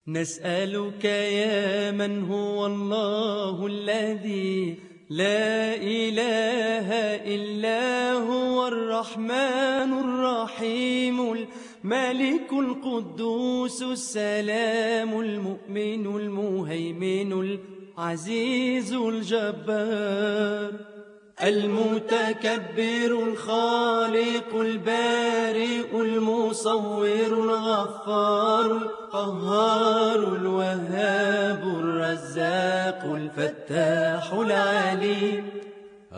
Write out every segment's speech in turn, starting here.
نسألك يا من هو الله الذي لا إله إلا هو الرحمن الرحيم الملك القدوس السلام المؤمن المهيمن العزيز الجبار المتكبر الخالق البارئ المصور الغفار القهار الوهاب الرزاق الفتاح العليم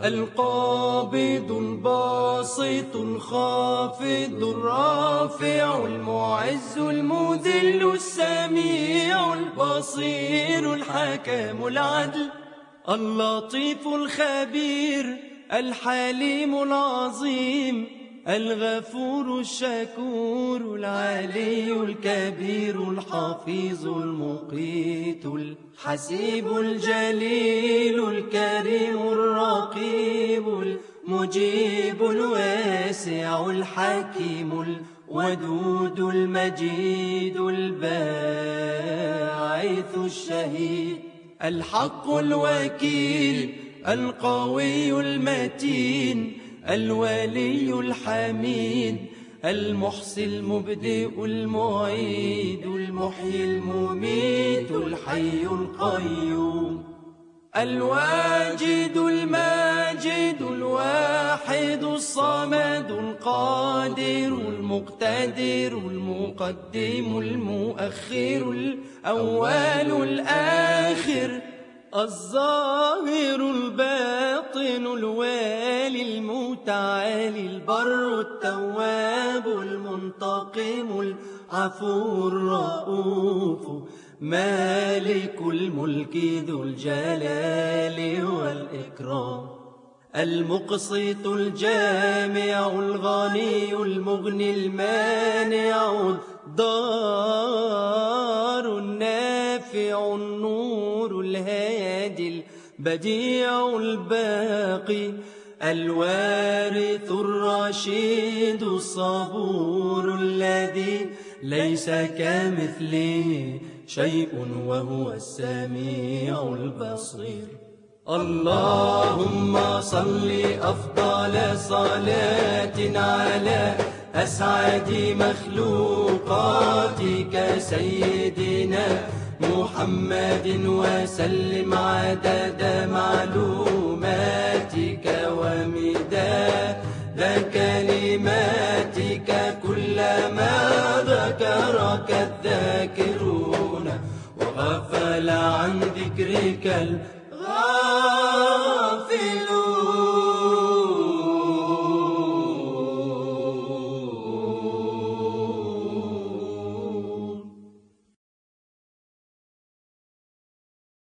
القابض الباسط الخافض الرافع المعز المذل السميع البصير الحكم العدل اللطيف الخبير الحليم العظيم الغفور الشكور العلي الكبير الحفيظ المقيت الحسيب الجليل الكريم الرقيب المجيب الواسع الحكيم الودود المجيد الباعث الشهيد الحق الوكيل القوي المتين الولي الحميد المحصي المبدئ المعيد المحيي المميت الحي القيوم الواجد الماجد الواحد الصمد القادر المقتدر المقدم المؤخر الأول الآخر الظاهر الباطن الوالي المتعالي البر التواب المنتقم العفو الرؤوف مالك الملك ذو الجلال والإكرام المقسط الجامع الغني المغني المانع الضار النافع النور الهادي البديع الباقي الوارث الرشيد الصبور الذي ليس كمثله شيء وهو السميع البصير اللهم صل أفضل صلاة على أسعد مخلوقاتك سيدنا محمد وسلم عدد معلوماتك ومداد كلماتك كلما ذكرك الذاكرون وغفل عن ذكرك